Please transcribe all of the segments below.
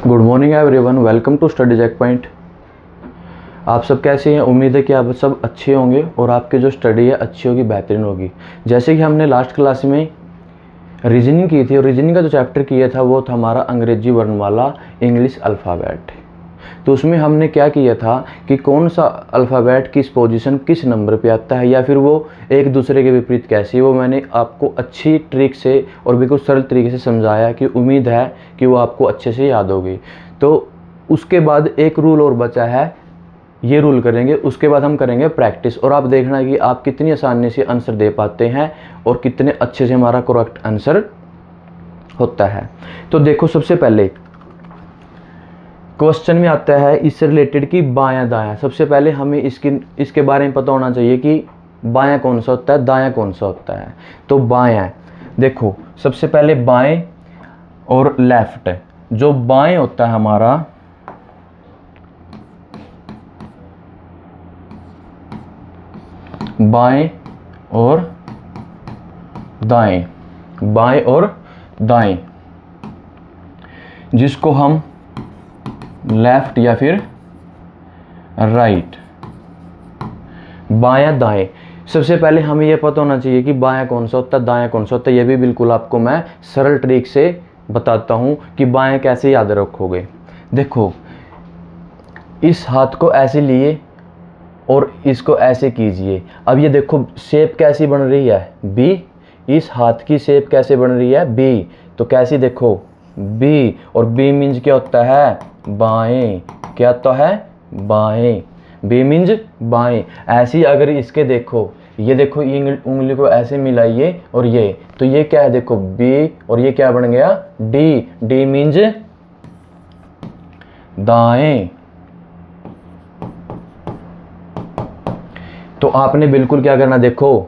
Good morning everyone, welcome to study check point. आप सब कैसे हैं? उम्मीद है कि आप सब अच्छे होंगे और आपकी जो स्टडी है अच्छी होगी, बेहतरीन होगी। जैसे कि हमने लास्ट क्लास में रीजनिंग की थी और रीजनिंग का जो चैप्टर किया था वो था हमारा अंग्रेजी वर्णमाला, इंग्लिश अल्फ़ाबेट। तो उसमें हमने क्या किया था कि कौन सा अल्फ़ाबेट किस पोजीशन किस नंबर पे आता है या फिर वो एक दूसरे के विपरीत कैसे, वो मैंने आपको अच्छी ट्रिक से और बिल्कुल सरल तरीके से समझाया कि उम्मीद है कि वो आपको अच्छे से याद होगी। तो उसके बाद एक रूल और बचा है, ये रूल करेंगे, उसके बाद हम करेंगे प्रैक्टिस और आप देखना कि आप कितनी आसानी से आंसर दे पाते हैं और कितने अच्छे से हमारा करेक्ट आंसर होता है। तो देखो, सबसे पहले क्वेश्चन में आता है इससे रिलेटेड कि बायां दायां। सबसे पहले हमें इसके बारे में पता होना चाहिए कि बायां कौन सा होता है, दायां कौन सा होता है। तो बायां देखो, सबसे पहले बाएं और लेफ्ट। जो बाएं होता है हमारा, बाएं और दाएं, बाएं और दाएं, जिसको हम लेफ्ट या फिर राइट, बायां दाएं। सबसे पहले हमें यह पता होना चाहिए कि बायां कौन सा होता है, दायां कौन सा होता है। यह भी बिल्कुल आपको मैं सरल ट्रिक से बताता हूं कि बायां कैसे याद रखोगे। देखो, इस हाथ को ऐसे लिए और इसको ऐसे कीजिए। अब ये देखो शेप कैसी बन रही है, बी। इस हाथ की शेप कैसे बन रही है, बी। तो कैसी देखो, बी। और बी मीन्स क्या होता है, बाएं। क्या तो है, बाएं। बी मीन्स बाएं। ऐसी अगर इसके देखो, ये देखो, ये उंगली को ऐसे मिलाइए और ये, तो ये क्या है, देखो बी और ये क्या बन गया, डी। डी मीन्स दाएं। तो आपने बिल्कुल क्या करना, देखो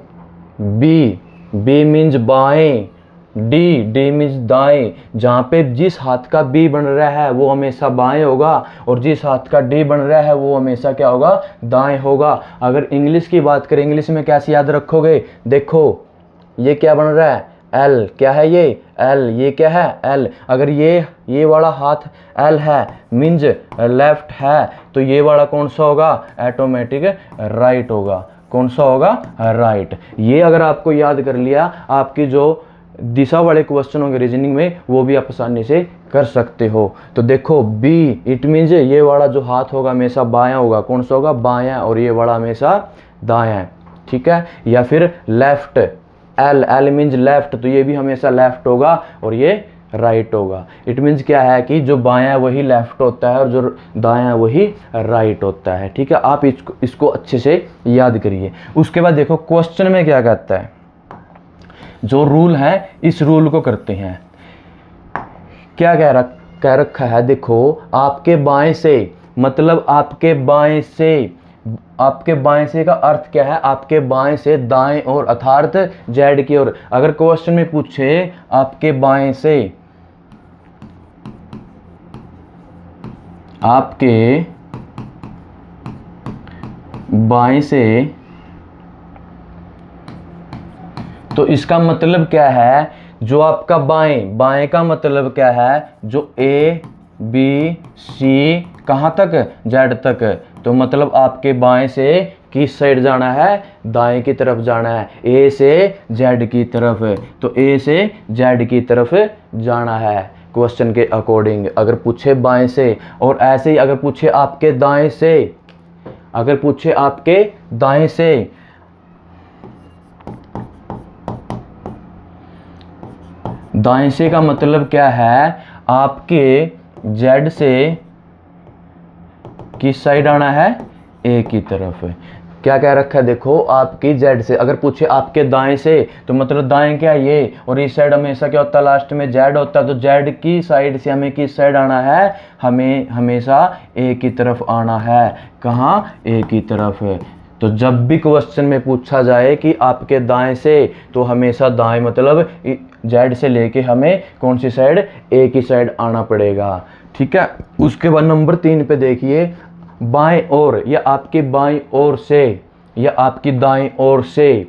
बी, बी मीन्स बाएं, डी, डी मीन्स दाएं। जहाँ पे जिस हाथ का बी बन रहा है वो हमेशा बाएं होगा और जिस हाथ का डी बन रहा है वो हमेशा क्या होगा, दाएं होगा। अगर इंग्लिश की बात करें, इंग्लिश में कैसे याद रखोगे, देखो ये क्या बन रहा है, एल। क्या है ये, एल। ये क्या है, एल। अगर ये वाला हाथ एल है मीन्स लेफ्ट है, तो ये वाला कौन सा होगा, ऑटोमेटिक राइट होगा। कौन सा होगा, राइट। ये अगर आपको याद कर लिया, आपकी जो दिशा वाले क्वेश्चन होंगे रीजनिंग में वो भी आप आसानी से कर सकते हो। तो देखो बी, इट मीन्स ये वाला जो हाथ होगा हमेशा बायां होगा। कौन सा होगा, बायां। और ये वाला हमेशा दायां, ठीक है। या फिर left, L, L means left, तो ये भी हमेशा लेफ्ट होगा और ये राइट होगा। इट मीन्स क्या है कि जो बायां वही लेफ्ट होता है और जो दायां वही राइट होता है, ठीक है। आप इसको अच्छे से याद करिए। उसके बाद देखो क्वेश्चन में क्या कहता है, जो रूल है इस रूल को करते हैं। क्या कह रखा है, देखो आपके बाएं से, मतलब आपके बाएं से, आपके बाएं से का अर्थ क्या है, आपके बाएं से दाएं और, अर्थात जेड की ओर। अगर क्वेश्चन में पूछे आपके बाएं से, आपके बाएं से, तो इसका मतलब क्या है, जो आपका बाएं, बाएं का मतलब क्या है, जो ए बी सी कहाँ तक, जेड तक। तो मतलब आपके बाएं से किस साइड जाना है, दाएं की तरफ जाना है, ए से जेड की तरफ। तो ए से जेड की तरफ जाना है क्वेश्चन के अकॉर्डिंग, अगर पूछे बाएं से। और ऐसे ही अगर पूछे आपके दाएं से, अगर पूछे आपके दाएं से, दाएं से का मतलब क्या है, आपके जेड से किस साइड आना है, ए की तरफ। क्या कह रखा है, देखो आपकी जेड से। अगर पूछे आपके दाएं से, तो मतलब दाएं क्या ये, और इस साइड हमेशा क्या होता है, लास्ट में जेड होता है। तो जेड की साइड से हमें किस साइड आना है, हमें हमेशा ए की तरफ आना है। कहाँ, ए की तरफ। तो जब भी क्वेश्चन में पूछा जाए कि आपके दाएं से, तो हमेशा दाएं मतलब जेड से लेके हमें कौन सी साइड, ए की साइड आना पड़ेगा, ठीक है। उसके बाद नंबर 3 पे देखिए, बाएं ओर, या आपकी बाएं ओर से, या आपकी दाएं ओर से।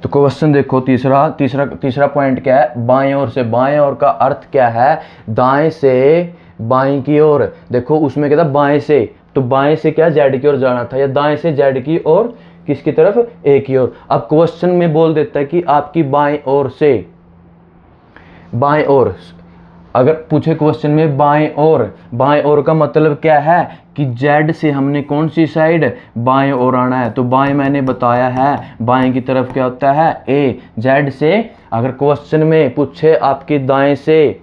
तो क्वेश्चन देखो, तीसरा तीसरा तीसरा पॉइंट क्या है, बाएं ओर से। बाएं ओर का अर्थ क्या है, दाएं से बाएं की ओर। देखो उसमें क्या था, बाएं से, तो बाएं से क्या जेड की ओर जाना था, या दाएं से जेड की ओर, किसकी तरफ, ए की ओर। अब क्वेश्चन में बोल देता है कि आपकी बाएं ओर से, बाएं ओर, अगर पूछे क्वेश्चन में बाएं ओर, बाएं ओर का मतलब क्या है कि जेड से हमने कौन सी साइड, बाएं ओर आना है। तो बाएं मैंने बताया है, बाएं की तरफ क्या होता है, ए। जेड से अगर क्वेश्चन में पूछे आपकी दाएं से,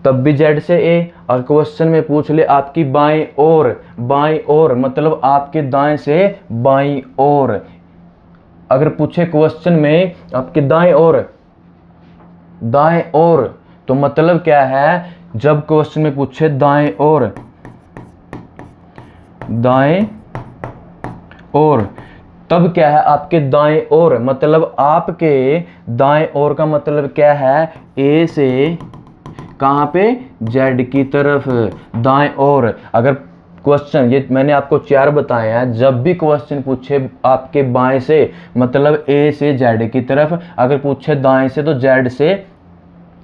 तब भी जेड से ए। और क्वेश्चन में पूछ ले आपकी बाएं ओर, बाएं ओर मतलब आपके दाएं से बाईं ओर। अगर पूछे क्वेश्चन में आपके दाएं ओर, दाएं ओर, तो मतलब क्या है, जब क्वेश्चन में पूछे दाएं ओर, दाएं ओर, तब क्या है, आपके दाएं ओर मतलब आपके दाएं ओर का मतलब क्या है, ए से कहां पे, जेड की तरफ, दाएं ओर। अगर क्वेश्चन, ये मैंने आपको 4 बताए हैं, जब भी क्वेश्चन पूछे आपके बाएं से मतलब ए से जेड की तरफ, अगर पूछे दाएं से तो जेड से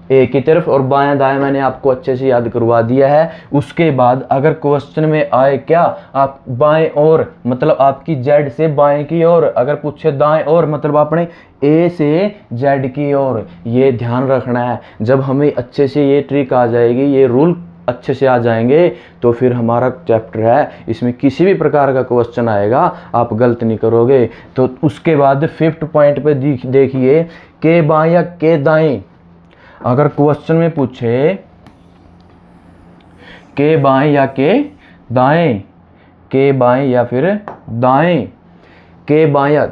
ए की तरफ, और बायां दाएं मैंने आपको अच्छे से याद करवा दिया है। उसके बाद अगर क्वेश्चन में आए क्या, आप बाएं ओर मतलब आपकी जेड से बाएं की ओर, अगर पूछे दाएं ओर मतलब आपने ए से जेड की ओर। ये ध्यान रखना है, जब हमें अच्छे से ये ट्रिक आ जाएगी, ये रूल अच्छे से आ जाएंगे, तो फिर हमारा चैप्टर है, इसमें किसी भी प्रकार का क्वेश्चन आएगा आप गलत नहीं करोगे। तो उसके बाद 5th पॉइंट पे देखिए, के बाएं या के दाएं। अगर क्वेश्चन में पूछे के बाएं या के दाएं, के बाएं या फिर दाएं, के बाएं या,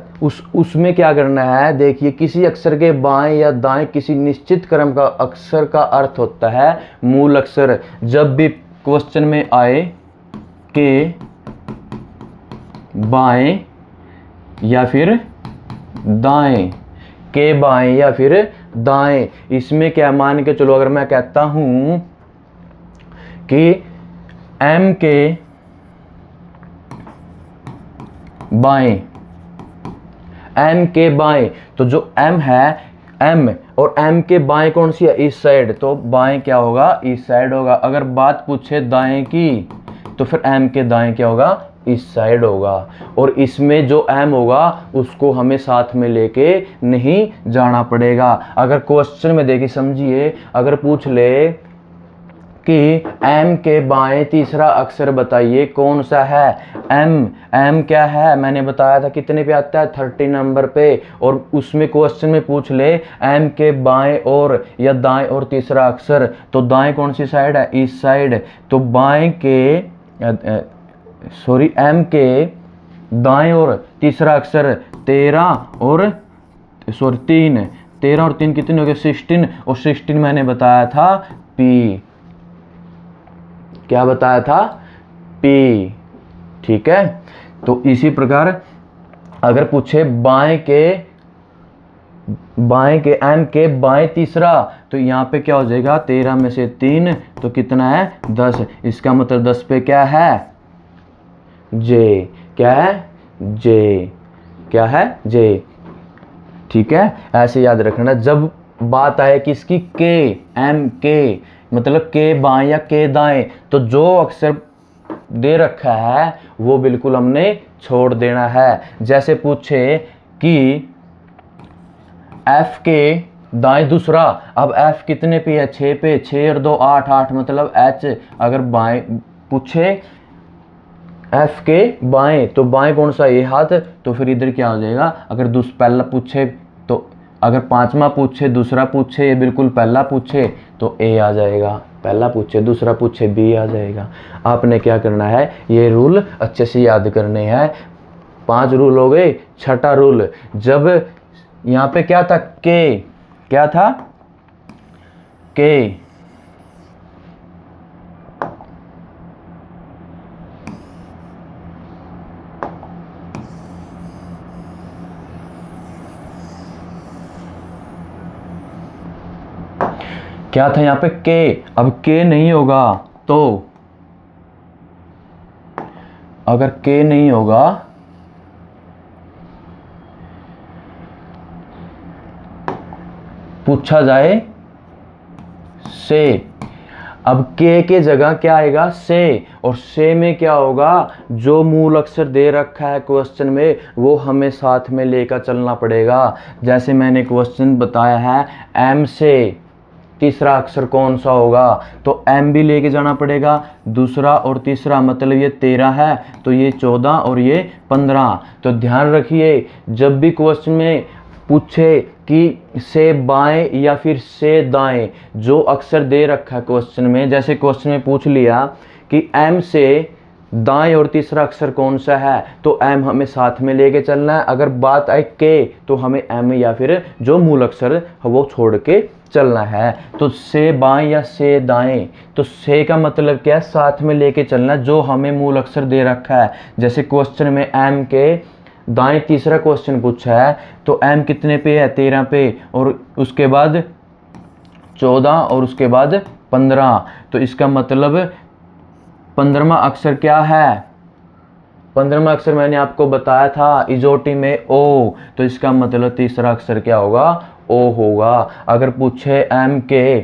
उसमें क्या करना है, देखिए किसी अक्षर के बाएं या दाएं किसी निश्चित क्रम का अक्षर का अर्थ होता है मूल अक्षर। जब भी क्वेश्चन में आए के बाएं या फिर दाएं, के बाएं या फिर दाएं, इसमें क्या मान के चलो, अगर मैं कहता हूं कि एम के बाएं, एम के बाएं, तो जो एम है, एम और एम के बाएं कौन सी है, इस साइड, तो बाएं क्या होगा, इस साइड होगा। अगर बात पूछे दाएं की, तो फिर एम के दाएं क्या होगा, इस साइड होगा। और इसमें जो एम होगा उसको हमें साथ में लेके नहीं जाना पड़ेगा। अगर क्वेश्चन में देखिए समझिए, अगर पूछ ले कि एम के बाएं तीसरा अक्षर बताइए कौन सा है, एम क्या है, मैंने बताया था कितने पे आता है, 30 नंबर पे। और उसमें क्वेश्चन में पूछ ले एम के बाएं और या दाएं और तीसरा अक्षर, तो दाएं कौन सी साइड है, इस साइड। तो बाएं के सॉरी एम के दाएं और तीसरा अक्षर 13 और सॉरी 3, 13 और 3 कितने हो गए, 16, और 16 मैंने बताया था पी, क्या बताया था, पी। ठीक है, तो इसी प्रकार अगर पूछे बाएं के एम के बाएं तीसरा, तो यहाँ पे क्या हो जाएगा, 13 में से 3 तो कितना है, 10। इसका मतलब 10 पे क्या है, जे, क्या है, जे, क्या है, जे। ठीक है, ऐसे याद रखना। जब बात आए किसकी, के, एम के मतलब के बाएं या के दाएं, तो जो अक्षर दे रखा है वो बिल्कुल हमने छोड़ देना है। जैसे पूछे कि एफ के दाएं दूसरा, अब एफ कितने पे है, 6 पे, 6 और 2 8, 8 मतलब एच। अगर बाएं पूछे एफ के बाएं, तो बाएं कौन सा, ये हाथ, तो फिर इधर क्या हो जाएगा। अगर पहला पूछे, तो अगर 5वां पूछे, दूसरा पूछे, ये बिल्कुल पहला पूछे तो ए आ जाएगा, पहला पूछे दूसरा पूछे बी आ जाएगा। आपने क्या करना है, ये रूल अच्छे से याद करने हैं। 5 रूल हो गए। छठा रूल, जब यहाँ पे क्या था, के, क्या था, के, क्या था यहाँ पे, के। अब के नहीं होगा, तो अगर के नहीं होगा पूछा जाए से। अब के जगह क्या आएगा, से, और से में क्या होगा, जो मूल अक्षर दे रखा है क्वेश्चन में वो हमें साथ में लेकर चलना पड़ेगा। जैसे मैंने क्वेश्चन बताया है एम से तीसरा अक्षर कौन सा होगा, तो एम भी लेके जाना पड़ेगा, दूसरा और तीसरा, मतलब ये 13 है तो ये 14 और ये 15। तो ध्यान रखिए जब भी क्वेश्चन में पूछे कि से बाएं या फिर से दाएं, जो अक्षर दे रखा है क्वेश्चन में, जैसे क्वेश्चन में पूछ लिया कि एम से दाएं और तीसरा अक्षर कौन सा है, तो एम हमें साथ में लेके चलना है। अगर बात आए के तो हमें एम या फिर जो मूल अक्षर है वो छोड़ के चलना है। तो से बाएं या से दाएं, तो से का मतलब क्या है, साथ में लेके चलना जो हमें मूल अक्षर दे रखा है। जैसे क्वेश्चन में एम के दाएं तीसरा क्वेश्चन पूछा है तो एम कितने पे है, 13 पे, और उसके बाद 14 और उसके बाद 15। तो इसका मतलब 15वां अक्षर क्या है, 15वां अक्षर मैंने आपको बताया था इजोटी में ओ, तो इसका मतलब तीसरा अक्षर क्या होगा, ओ होगा। अगर पूछे एम के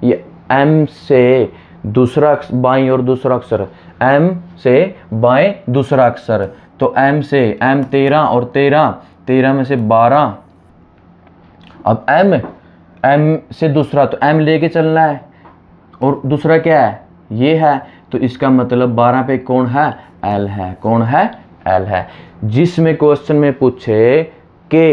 ये एम से दूसरा बाएं और दूसरा अक्षर, एम से बाएं दूसरा अक्षर, तो एम से एम 13 और 13 में से 12। अब एम से दूसरा, तो एम लेके चलना है और दूसरा क्या है, ये है, तो इसका मतलब 12 पे कौन है, एल है। कौन है, एल है। जिसमें क्वेश्चन में पूछे के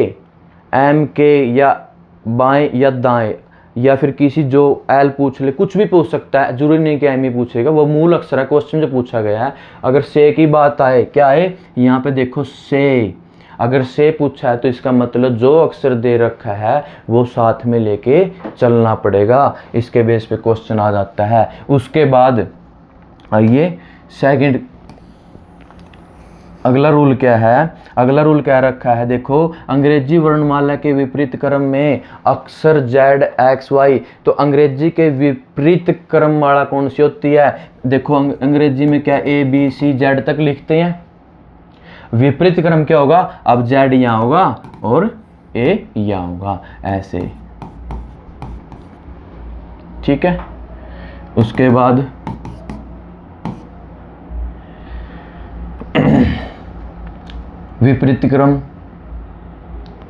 एम के या बाएं या दाएं या फिर किसी जो एल पूछ ले, कुछ भी पूछ सकता है, जरूरी नहीं कि एम ही पूछेगा, वो मूल अक्षर है क्वेश्चन जो पूछा गया है। अगर से की बात आए, क्या है यहाँ पे देखो से, अगर से पूछा है तो इसका मतलब जो अक्षर दे रखा है वो साथ में लेके चलना पड़ेगा। इसके बेस पे क्वेश्चन आ जाता है। उसके बाद आइए सेकंड, अगला रूल क्या है, अगला रूल क्या रखा है, देखो अंग्रेजी वर्णमाला के विपरीत क्रम में अक्षर जेड एक्स वाई, तो अंग्रेजी के विपरीत क्रममाला कौन सी होती है, देखो अंग्रेजी में क्या ए बी सी जेड तक लिखते हैं, विपरीत क्रम क्या होगा, अब जेड यहाँ होगा और ए यहाँ होगा, ऐसे, ठीक है। उसके बाद विपरीत क्रम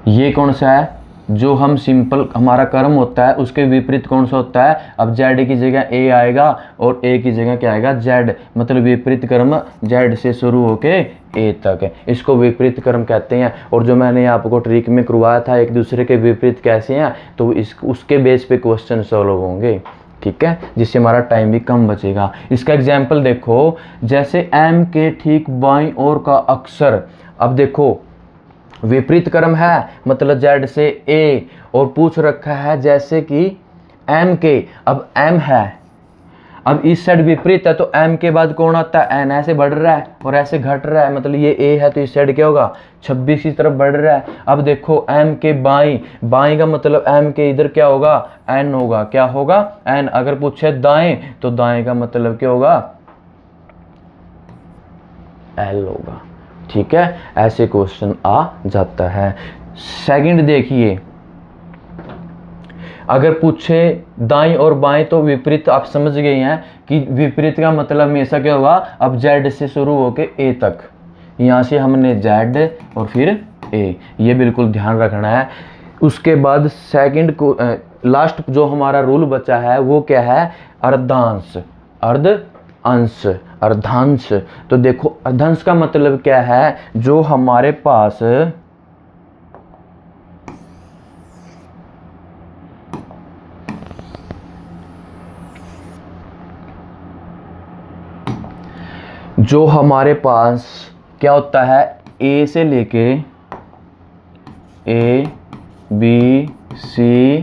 ये कौन सा है, जो हम सिंपल हमारा क्रम होता है उसके विपरीत कौन सा होता है, अब जेड की जगह ए आएगा और ए की जगह क्या आएगा, जेड, मतलब विपरीत क्रम जेड से शुरू होके ए तक है, इसको विपरीत क्रम कहते हैं। और जो मैंने आपको ट्रिक में करवाया था एक दूसरे के विपरीत कैसे हैं, तो उसके बेस पे क्वेश्चन सॉल्व होंगे, ठीक है, जिससे हमारा टाइम भी कम बचेगा। इसका एग्जाम्पल देखो, जैसे एम के ठीक बाईं ओर का अक्षर, अब देखो विपरीत क्रम है मतलब जेड से ए, और पूछ रखा है जैसे कि एम के, अब एम है, अब इस साइड विपरीत है तो एम के बाद कौन आता है, एन, ऐसे बढ़ रहा है और ऐसे घट रहा है, मतलब ये ए है तो इस साइड क्या होगा 26 की तरफ बढ़ रहा है। अब देखो एम के बाईं, बाईं का मतलब एम के इधर क्या होगा, एन होगा, क्या होगा, एन। अगर पूछे दाएं तो दाएं का मतलब क्या होगा, एल होगा, ठीक है। ऐसे क्वेश्चन आ जाता है। सेकंड देखिए, अगर पूछे दाएं और बाएं तो विपरीत, आप समझ गए हैं कि विपरीत का मतलब हमेशा क्या होगा, अब जेड से शुरू होके ए तक, यहाँ से हमने जेड और फिर ए, ये बिल्कुल ध्यान रखना है। उसके बाद सेकंड को लास्ट जो हमारा रूल बचा है वो क्या है, अर्धांश, अर्धांश, अर्धांश। तो देखो अर्धांश का मतलब क्या है, जो हमारे पास क्या होता है, ए से लेके ए बी सी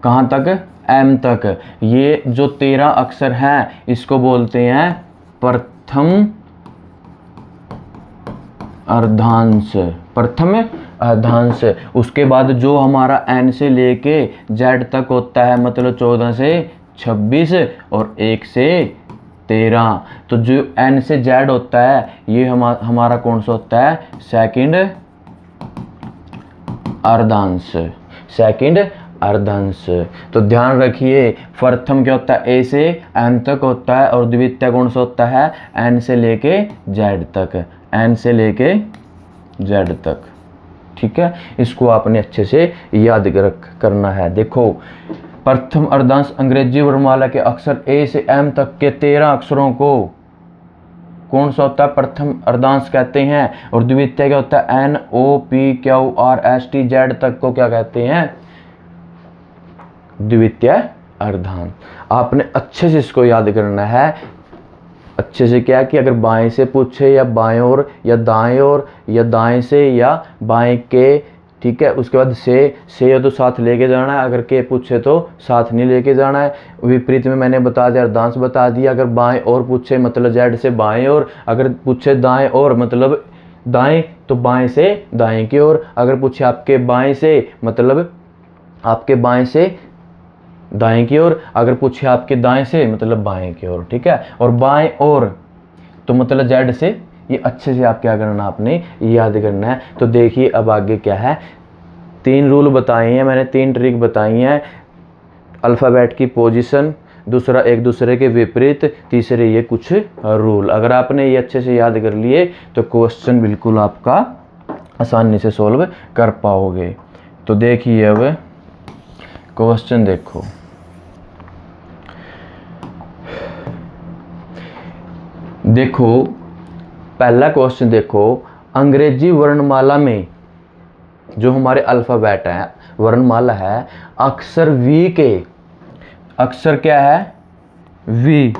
कहाँ तक, एम तक, ये जो 13 अक्षर हैं इसको बोलते हैं प्रथम अर्धांश, प्रथम अर्धांश। उसके बाद जो हमारा एन से लेके जेड तक होता है, मतलब 14 से 26 और 1 से 13, तो जो एन से जेड होता है ये हमारा कौन सा होता है, सेकंड अर्धांश, सेकंड अर्धांश। तो ध्यान रखिए, प्रथम क्या होता है, ए से एन तक होता है, और द्वितीय कौन सा होता है, एन से लेके जेड तक, एन से लेके जेड तक। ठीक है, इसको आपने अच्छे से याद करना है। देखो, प्रथम अर्धांश अंग्रेजी वर्णमाला के अक्षर ए से एम तक के 13 अक्षरों को कौन सा होता है, प्रथम अर्धांश कहते हैं। और द्वितीय क्या होता है, N O P Q R S T Z तक को क्या कहते हैं, द्वितीय अर्धांश। आपने अच्छे से इसको याद करना है। अच्छे से क्या कि अगर बाएं से पूछे या बाएं ओर या दाएं ओर या दाएं से या बाएं के, ठीक है, उसके बाद से या तो साथ लेके जाना है, अगर के पूछे तो साथ नहीं लेके जाना है। विपरीत में मैंने बता दिया, अर्धांश बता दिया। अगर बाएं ओर पूछे मतलब जेड से बाएं ओर, अगर पूछे दाएं ओर मतलब दाएं तो बाएं से दाएं की ओर, अगर पूछे आपके बाएं से मतलब आपके बाएं से दाएं की ओर, अगर पूछे आपके दाएं से मतलब बाएं की ओर। ठीक है, और बाएं ओर तो मतलब जेड से। ये अच्छे से आप क्या करना, आपने याद करना है। तो देखिए अब आगे क्या है, 3 रूल बताए हैं मैंने, 3 ट्रिक बताई हैं। अल्फ़ाबेट की पोजीशन, दूसरा एक दूसरे के विपरीत, तीसरे ये कुछ रूल। अगर आपने ये अच्छे से याद कर लिए तो क्वेश्चन बिल्कुल आपका आसानी से सॉल्व कर पाओगे। तो देखिए अब क्वेश्चन देखो, पहला क्वेश्चन देखो, अंग्रेजी वर्णमाला में जो हमारे अल्फ़ाबेट है, वर्णमाला है, अक्षर वी के, अक्षर क्या है, वी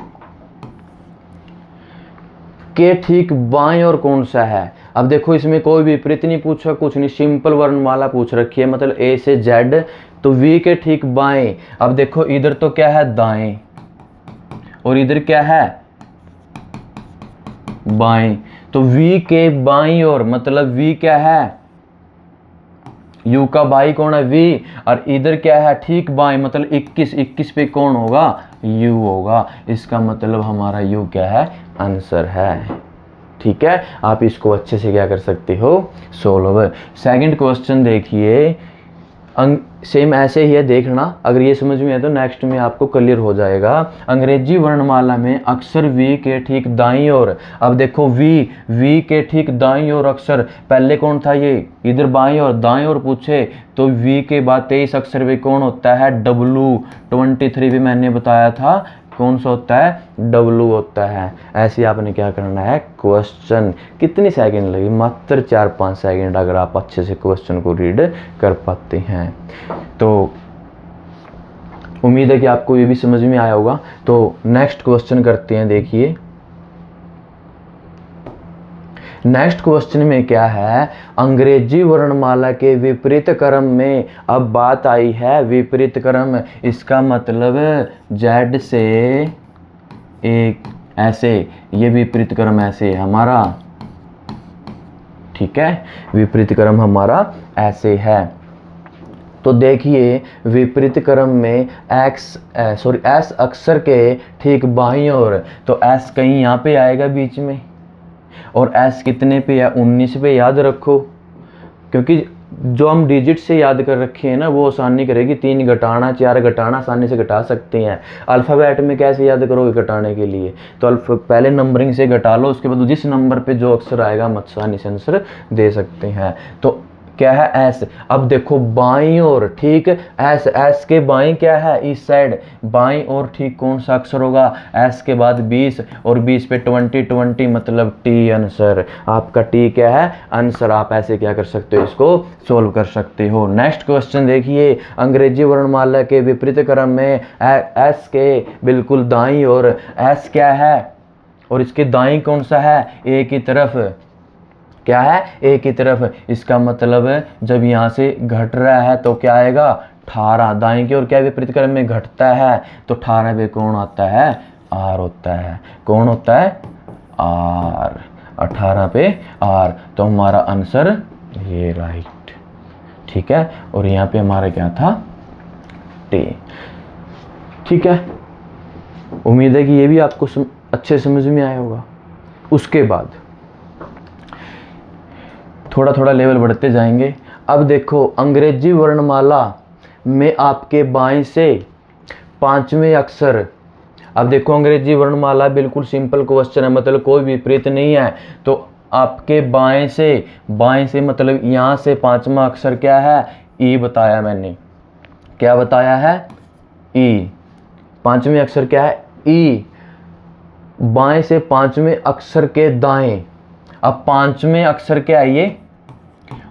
के ठीक बाएं और कौन सा है। अब देखो इसमें कोई विपरीत नहीं पूछा, कुछ नहीं, सिंपल वर्णमाला पूछ रखी है, मतलब ए से जेड, तो वी के ठीक बाएं। अब देखो इधर तो क्या है, दाएं, और इधर क्या है, बाएं। तो वी के बाईं ओर मतलब वी क्या है, यू का बाई कौन है, वी, और इधर क्या है, ठीक बाएं मतलब 21 पे कौन होगा, यू होगा। इसका मतलब हमारा यू क्या है, आंसर है। ठीक है, आप इसको अच्छे से क्या कर सकते हो, सोल्व। सेकंड क्वेश्चन देखिए, सेम ऐसे ही है, देखना अगर ये समझ में आए तो नेक्स्ट में आपको क्लियर हो जाएगा। अंग्रेजी वर्णमाला में अक्षर वी के ठीक दाईं ओर। अब देखो वी के ठीक दाईं ओर अक्षर पहले कौन था, ये इधर बाईं ओर, दाईं ओर पूछे तो वी के बाद 23 अक्षर भी कौन होता है, डब्लू। 23 भी मैंने बताया था कौन सा होता है, डब्लू होता है। ऐसे आपने क्या करना है, क्वेश्चन कितनी सेकंड लगी, मात्र 4-5 सेकंड, अगर आप अच्छे से क्वेश्चन को रीड कर पाते हैं तो उम्मीद है कि आपको ये भी समझ में आया होगा। तो नेक्स्ट क्वेश्चन करते हैं। देखिए नेक्स्ट क्वेश्चन में क्या है, अंग्रेजी वर्णमाला के विपरीत क्रम में। अब बात आई है विपरीत क्रम, इसका मतलब जेड से एक ऐसे, ये विपरीत क्रम ऐसे हमारा, ठीक है, विपरीत क्रम हमारा ऐसे है। तो देखिए विपरीत क्रम में एस अक्षर के ठीक बाईं ओर, तो एस कहीं यहाँ पे आएगा बीच में, और एस कितने पे है, 19 पे। याद रखो क्योंकि जो हम डिजिट से याद कर रखे हैं ना वो आसानी करेगी, 3 घटाना 4 घटाना आसानी से घटा सकते हैं। अल्फ़ाबेट में कैसे याद करोगे घटाने के लिए, तो पहले नंबरिंग से घटा लो, उसके बाद जिस नंबर पे जो अक्षर आएगा हम आसानी से आंसर दे सकते हैं। तो क्या है, एस। अब देखो बाईं ओर, ठीक, एस के बाईं क्या है, इस साइड बाईं ओर, ठीक, कौन सा अक्षर होगा, एस के बाद 20, और 20 पे 20 मतलब टी आंसर। आपका टी क्या है, आंसर। आप ऐसे क्या कर सकते हो, इसको सोल्व कर सकते हो। नेक्स्ट क्वेश्चन देखिए, अंग्रेजी वर्णमाला के विपरीत क्रम में एस के बिल्कुल दाईं ओर एस क्या है, और इसके दाईं कौन सा है, ए की तरफ, क्या है, ए की तरफ। इसका मतलब जब यहाँ से घट रहा है तो क्या आएगा, 18। दाएं की ओर क्या विपरीत क्रम में घटता है, तो 18 पे कौन आता है, आर होता है। कौन होता है, आर। 18 पे आर, तो हमारा आंसर ये राइट। ठीक है, और यहाँ पे हमारा क्या था, टी। ठीक है, उम्मीद है कि ये भी आपको अच्छे समझ में आया होगा। उसके बाद थोड़ा थोड़ा लेवल बढ़ते जाएंगे। अब देखो अंग्रेजी वर्णमाला में आपके बाएं से पांचवें अक्षर। अब देखो अंग्रेजी वर्णमाला बिल्कुल सिंपल क्वेश्चन है, मतलब कोई विपरीत नहीं है। तो आपके बाएं से मतलब यहाँ से पांचवा अक्षर क्या है, ई बताया मैंने। क्या बताया है, ई। पांचवें अक्षर क्या है, ई। बाएं से पांचवें अक्षर के दाएं। अब पांचवें अक्षर क्या है ये,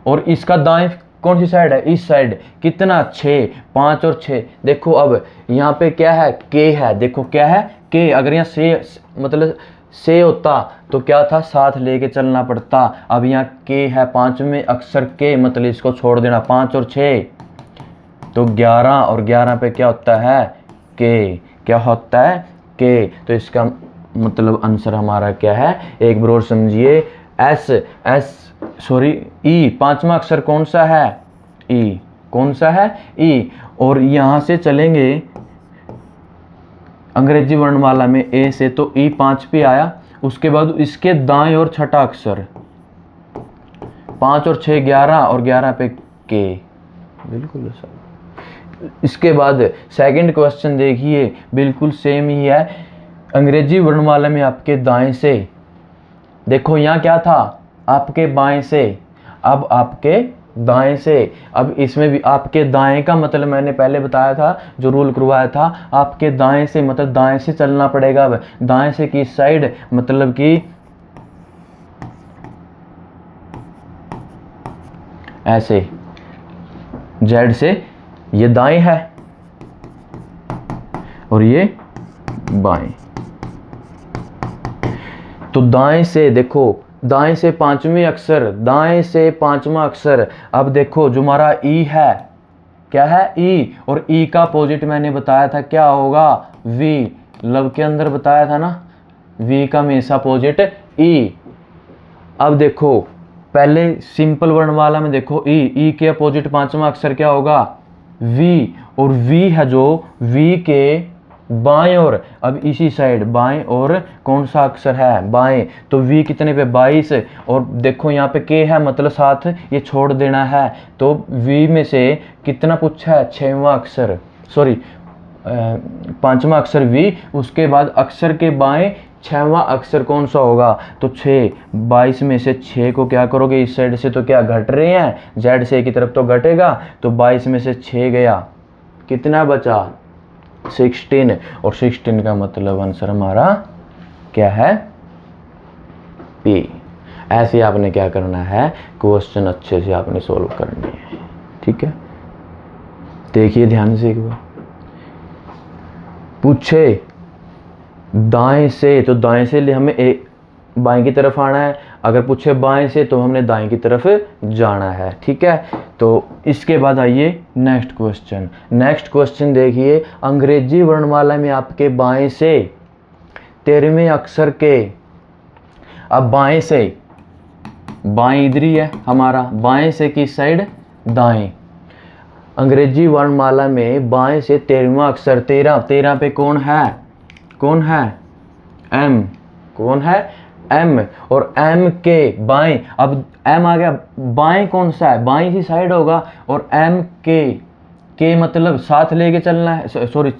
और इसका दाएं कौन सी साइड है, इस साइड। कितना, 6, 5 और 6। देखो अब यहाँ पे क्या है, के है। देखो क्या है, के। अगर यहाँ से मतलब से होता तो क्या था, साथ लेके चलना पड़ता। अब यहाँ के है, पांचवें अक्षर के, मतलब इसको छोड़ देना। 5 और 6 तो 11, और 11 पे क्या होता है, के। क्या होता है, के। तो इसका मतलब आंसर हमारा क्या है, एक बार और समझिए। ई। पांचवा अक्षर कौन सा है, ई। कौन सा है, ई। और यहां से चलेंगे अंग्रेजी वर्णमाला में ए से, तो ई 5 पे आया। उसके बाद इसके दाएं और छठा अक्षर, 5 और 6 11, और 11 पे के। बिल्कुल सर। इसके बाद सेकंड क्वेश्चन देखिए, बिल्कुल सेम ही है। अंग्रेजी वर्णमाला में आपके दाएं से, देखो यहाँ क्या था, आपके बाएं से। अब आपके दाएं से, अब इसमें भी आपके दाएं का मतलब मैंने पहले बताया था, जो रूल करवाया था, आपके दाएं से मतलब दाएं से चलना पड़ेगा। अब दाएं से किस साइड, मतलब कि ऐसे, जेड से। ये दाएं है और ये बाएं। तो दाएं से देखो, दाएं से पांचवें अक्षर, दाएं से पांचवा अक्षर। अब देखो जो हमारा ई है, क्या है, ई। और ई का अपोजिट मैंने बताया था क्या होगा, वी। लव के अंदर बताया था ना, वी का हमेशा अपोजिट ई। अब देखो पहले सिंपल वर्णमाला में देखो, ई के अपोजिट पांचवा अक्षर क्या होगा, वी। और वी है जो, वी के बाएं और, अब इसी साइड बाएं और कौन सा अक्षर है, बाएं। तो वी कितने पे, 22। और देखो यहाँ पे के है, मतलब साथ ये छोड़ देना है। तो वी में से कितना पूछा है, 6वां अक्षर, सॉरी 5वां अक्षर वी। उसके बाद अक्षर के बाएं 6वां अक्षर कौन सा होगा, तो 6। 22 में से 6 को क्या करोगे, इस साइड से तो क्या घट रहे हैं, जेड से की तरफ तो घटेगा। तो 22 में से 6 गया, कितना बचा, 16। और 16 का मतलब आंसर हमारा क्या है, पी। ऐसे आपने क्या करना है, क्वेश्चन अच्छे से आपने सोल्व करने हैं, ठीक है। देखिए ध्यान से एक बार, पूछे दाएं से, तो दाएं से लिए हमें बाएं की तरफ आना है। अगर पूछे बाएं से तो हमने दाएं की तरफ जाना है, ठीक है। तो इसके बाद आइए नेक्स्ट क्वेश्चन। नेक्स्ट क्वेश्चन देखिए, अंग्रेजी वर्णमाला में आपके बाएं से 13वें अक्षर के, अब बाएं से, बाएं इधर ही है हमारा, बाएं से किस साइड, दाएं। अंग्रेजी वर्णमाला में बाएं से 13वां अक्षर, 13 पे कौन है, कौन है, एम। कौन है, एम। और एम के बाएं, अब एम आ गया, बाएं कौन सा है, बाएं ही साइड होगा। और एम के मतलब साथ लेके चलना है, सॉरी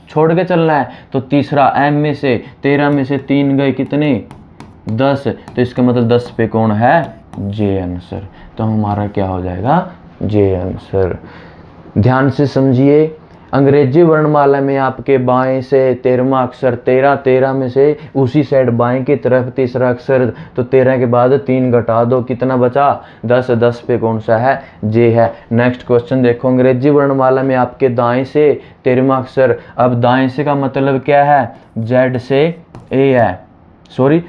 छोड़ के चलना है। तो तीसरा, एम में से 13 में से 3 गए, कितने, 10। तो इसका मतलब 10 पे कौन है, जे आंसर। तो हमारा क्या हो जाएगा, जे आंसर। ध्यान से समझिए, अंग्रेजी वर्णमाला में आपके बाएं से 13वां अक्षर, 13 में से उसी साइड बाएं की तरफ तीसरा अक्षर। तो 13 के बाद 3 घटा दो, कितना बचा, 10। 10 पे कौन सा है, जे है। नेक्स्ट क्वेश्चन देखो, अंग्रेजी वर्णमाला में आपके दाएं से 13वां अक्षर। अब दाएं से का मतलब क्या है, जेड से ए है, सॉरी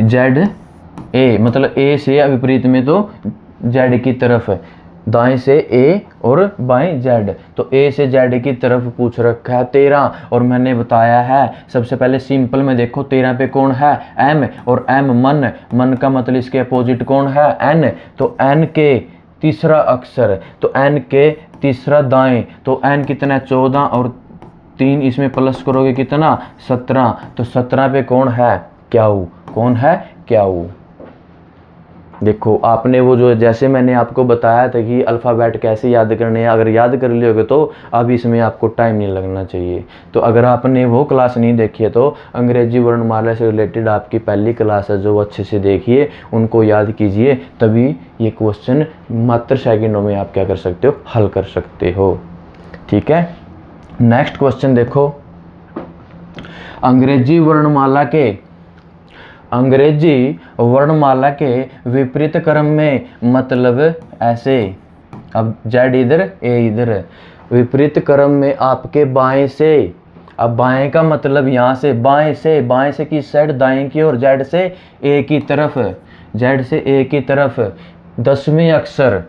जेड ए, मतलब ए से विपरीत में तो जेड की तरफ है, दाएं से ए और बाएं जेड। तो ए से जेड की तरफ पूछ रखा है 13। और मैंने बताया है सबसे पहले सिंपल में देखो, 13 पे कौन है, एम। और एम मन का मतलब इसके अपोजिट कौन है, एन। तो एन के तीसरा अक्षर, तो एन के तीसरा दाएं। तो एन कितना है, 14। और 3 इसमें प्लस करोगे कितना, 17। तो 17 पे कौन है, क्याऊ। कौन है, क्याऊ। देखो आपने वो जो जैसे मैंने आपको बताया था कि अल्फ़ाबेट कैसे याद करने हैं, अगर याद कर लियोगे तो अब इसमें आपको टाइम नहीं लगना चाहिए। तो अगर आपने वो क्लास नहीं देखी है तो अंग्रेजी वर्णमाला से रिलेटेड आपकी पहली क्लास है जो अच्छे से देखिए, उनको याद कीजिए, तभी ये क्वेश्चन मात्र सेकंडों में आप क्या कर सकते हो, हल कर सकते हो। ठीक है, नेक्स्ट क्वेश्चन देखो। अंग्रेजी वर्णमाला के विपरीत क्रम में मतलब ऐसे, अब जेड इधर ए इधर, विपरीत क्रम में आपके बाएं से, अब बाएं का मतलब यहाँ से बाएं से किस साइड, दाएं की ओर, जेड से ए की तरफ, जेड से ए की तरफ 10वें अक्षर।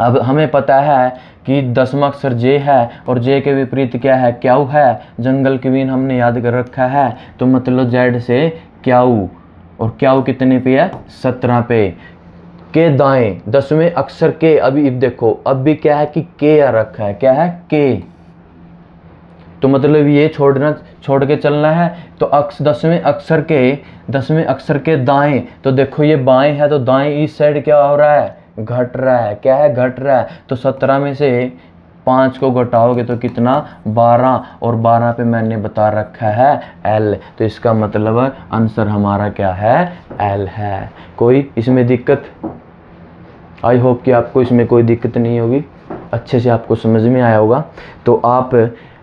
अब हमें पता है कि 10वां अक्षर जे है और जे के विपरीत क्या है, क्याऊ है, जंगल क्वीन हमने याद कर रखा है, तो मतलब जेड से क्याऊ, और क्याऊ कितने पे है, 17 पे। के दाएं 10वें अक्षर के, अभी देखो अब भी क्या है कि के आ रखा है, क्या है के, तो मतलब ये छोड़ के चलना है। तो 10वें अक्षर के दाएं, तो देखो ये बाएं है तो दाएं इस साइड क्या हो रहा है, घट रहा है, क्या है, घट रहा है। तो 17 में से 5 को घटाओगे तो कितना, 12, और 12 पे मैंने बता रखा है एल, तो इसका मतलब आंसर हमारा क्या है, एल है। कोई इसमें दिक्कत, आई होप कि आपको इसमें कोई दिक्कत नहीं होगी, अच्छे से आपको समझ में आया होगा। तो आप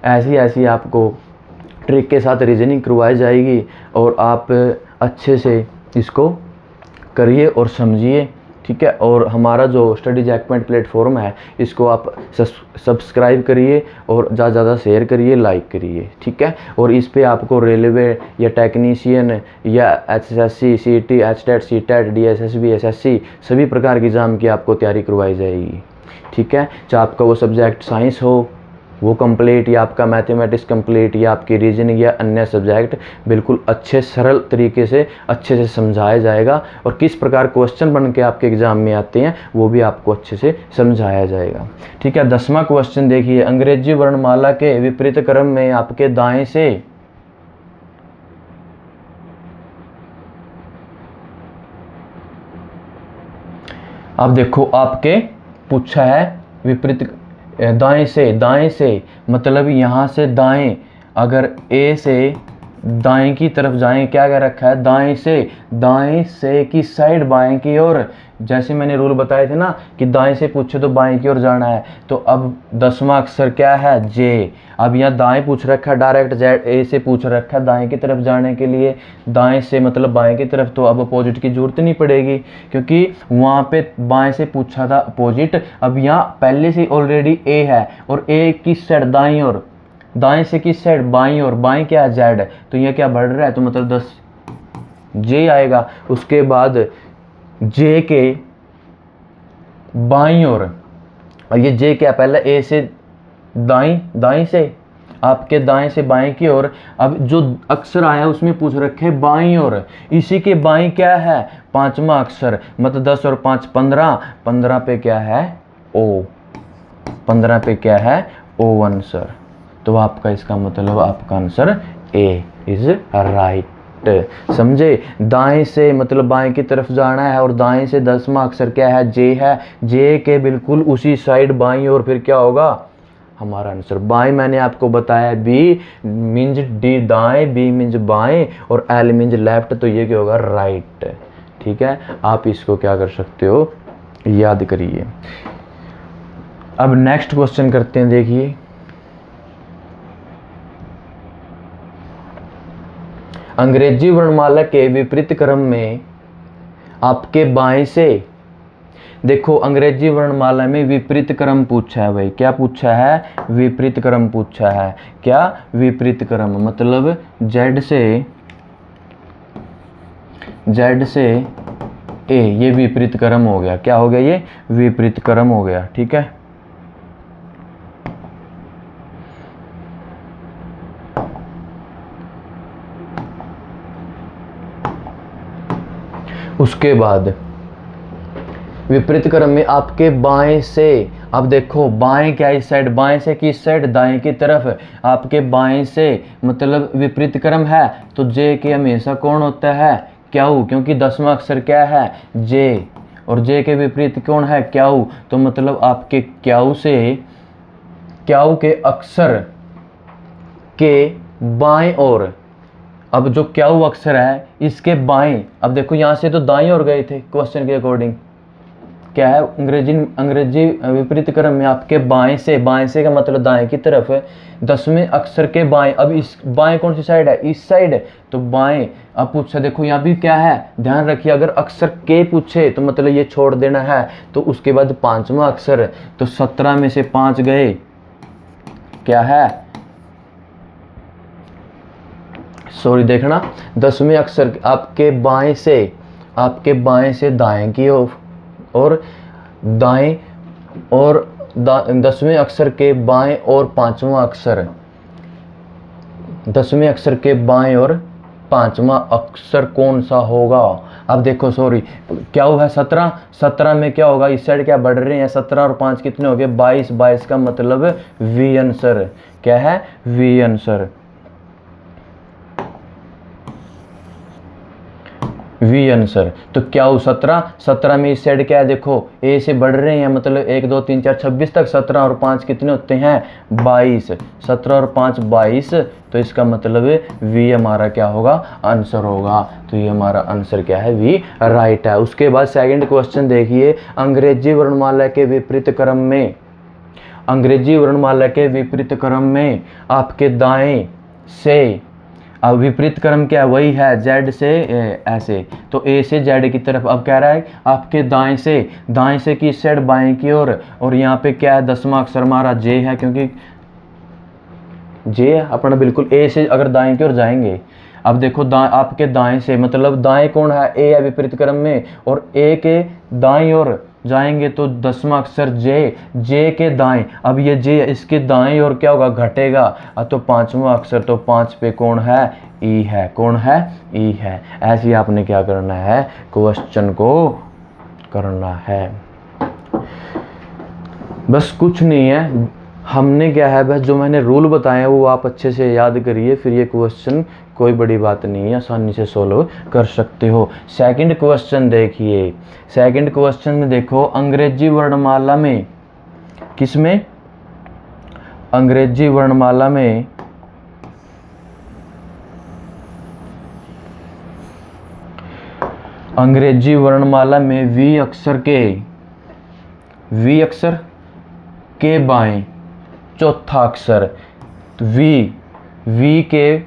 ऐसी आपको ट्रिक के साथ रीजनिंग करवाई जाएगी और आप अच्छे से इसको करिए और समझिए। ठीक है, और हमारा जो स्टडी जैकपॉइंट प्लेटफॉर्म है इसको आप सब्सक्राइब करिए और ज़्यादा शेयर करिए, लाइक करिए। ठीक है, और इस पे आपको रेलवे या टेक्नीशियन या HSSC, CET, HTET, CTET, DSSB, SSC सभी प्रकार की एग्ज़ाम की आपको तैयारी करवाई जाएगी। ठीक है, चाहे आपका वो सब्जेक्ट साइंस हो वो कंप्लीट, या आपका मैथमेटिक्स कंप्लीट, या आपकी रीजनिंग या अन्य सब्जेक्ट, बिल्कुल अच्छे सरल तरीके से अच्छे से समझाया जाएगा, और किस प्रकार क्वेश्चन बन के आपके एग्जाम में आते हैं वो भी आपको अच्छे से समझाया जाएगा। ठीक है, 10वां क्वेश्चन देखिए। अंग्रेजी वर्णमाला के विपरीत क्रम में आपके दाएं से, अब देखो आपके पूछा है विपरीत, दाएं से मतलब यहाँ से दाएं, अगर ए से दाएं की तरफ जाएं, क्या कह रखा है, दाएं से की साइड, बाएं की ओर। जैसे मैंने रूल बताए थे ना कि दाएं से पूछे तो बाएं की ओर जाना है, तो अब 10वां अक्षर क्या है, जे। अब यहाँ दाएं पूछ रखा है, डायरेक्ट जेड ए से पूछ रखा है दाएं की तरफ जाने के लिए, दाएं से मतलब बाएं की तरफ, तो अब अपोजिट की जरूरत नहीं पड़ेगी क्योंकि वहाँ पे बाएं से पूछा था अपोजिट। अब यहाँ पहले से ऑलरेडी ए है और ए किस साइड, दाईं ओर, दाएं से किस साइड, बाईं ओर, बाईं क्या है, जेड, तो ये क्या बढ़ रहा है, तो मतलब 10 जे आएगा। उसके बाद जे के बाईं ओर, और ये जे क्या, पहले ए से दाईं से, आपके दाएं से बाएं की ओर। अब जो अक्षर आया उसमें पूछ रखे बाईं ओर, इसी के बाईं क्या है, 5वां अक्षर, मतलब 10 और 5 15, 15 पे क्या है, ओ, 15 पे क्या है, ओ आंसर। तो आपका इसका मतलब आपका आंसर ए इज राइट। समझे, दाएं से मतलब बाएं की तरफ जाना है, और दाएं से 10वां अक्षर क्या है, जे है, जे के बिल्कुल उसी साइड बाईं ओर फिर क्या होगा हमारा आंसर। बाएं मैंने आपको बताया, बी मीन्स डी दाएं, बी मीन्स बाएं, और एल मीन्स लेफ्ट, तो ये क्या होगा, राइट। ठीक है, आप इसको क्या कर सकते हो, याद करिए। अब नेक्स्ट क्वेश्चन करते हैं, देखिए। अंग्रेजी वर्णमाला के विपरीत क्रम में आपके बाएं से, देखो अंग्रेजी वर्णमाला में विपरीत क्रम पूछा है भाई, क्या पूछा है, विपरीत क्रम पूछा है। क्या, विपरीत क्रम, मतलब जेड से ए, ये विपरीत क्रम हो गया, क्या हो गया, ये विपरीत क्रम हो गया। ठीक है, उसके बाद विपरीत क्रम में आपके बाएं से, अब देखो बाएं क्या, इस साइड, बाएं से किस साइड, दाएं की तरफ, आपके बाएं से मतलब विपरीत क्रम है, तो जे के हमेशा कौन होता है, क्याऊ, क्योंकि 10वां अक्षर क्या है, जे। और जे के विपरीत कौन है, क्याऊ, तो मतलब आपके क्याऊ के अक्षर के बाएं ओर, अब जो क्याऊ अक्षर है इसके बाएं, अब देखो यहाँ से तो दाएं ओर गए थे क्वेश्चन के अकॉर्डिंग, क्या है अंग्रेजी विपरीत क्रम में आपके बाएं से का मतलब दाएं की तरफ है, 10वें अक्षर के बाएं, अब इस बाएं कौन सी साइड है, इस साइड, तो बाएं। अब पूछा देखो यहाँ भी क्या है, ध्यान रखिए अगर अक्षर के पूछे तो मतलब ये छोड़ देना है, तो उसके बाद 5वां अक्षर, तो 17 में से 5 गए, क्या है, सॉरी देखना, 10वें अक्षर आपके बाएं से दाएं की ओर, और दाएं और 10वें अक्षर के बाएं और 5वां अक्षर, 10वें अक्षर के बाएं और 5वां अक्षर कौन सा होगा। अब देखो सॉरी क्या हुआ, 17 में क्या होगा, इस साइड क्या बढ़ रहे हैं, 17 और 5 कितने हो गए, 22 का मतलब वी आंसर, क्या है, वी आंसर, वी आंसर। तो क्या हो, 17 में इस साइड क्या है, देखो ए से बढ़ रहे हैं, मतलब 1 2 3 4 26 तक, 17 और 5 कितने होते हैं, 22, 17 और 5 22, तो इसका मतलब वी हमारा क्या होगा, आंसर होगा। तो ये हमारा आंसर क्या है, वी राइट है। उसके बाद सेकंड क्वेश्चन देखिए, अंग्रेजी वर्णमाला के विपरीत क्रम में, अंग्रेजी वर्णमाला के विपरीत क्रम में आपके दाएं से, अब विपरीत क्रम क्या है, वही है जेड से ऐसे, तो ए से जेड की तरफ। अब कह रहा है आपके दाएं से की साइड बाएं की ओर, और यहाँ पे क्या है, 10वां अक्षर हमारा जे है, क्योंकि जे अपना बिल्कुल ए से अगर दाएं की ओर जाएंगे। अब देखो आपके दाएं से मतलब दाएं कौन है, ए है विपरीत क्रम में, और ए के दाएं ओर जाएंगे तो 10वां अक्षर जे के दाएं, अब ये जे इसके दाएं और क्या होगा, घटेगा, तो 5वां अक्षर, तो 5 पे कौन है, ई है, कौन है, ई है। ऐसे ही आपने क्या करना है, क्वेश्चन को करना है, बस कुछ नहीं है। हमने क्या है, बस जो मैंने रूल बताए हैं वो आप अच्छे से याद करिए, फिर ये क्वेश्चन कोई बड़ी बात नहीं है, आसानी से सोल्व कर सकते हो। सेकंड क्वेश्चन देखिए, सेकंड क्वेश्चन में देखो, अंग्रेजी वर्णमाला में, किसमें, अंग्रेजी वर्णमाला में अंग्रेजी वर्णमाला में वी अक्षर के बाएं चौथा अक्षर, तो वी के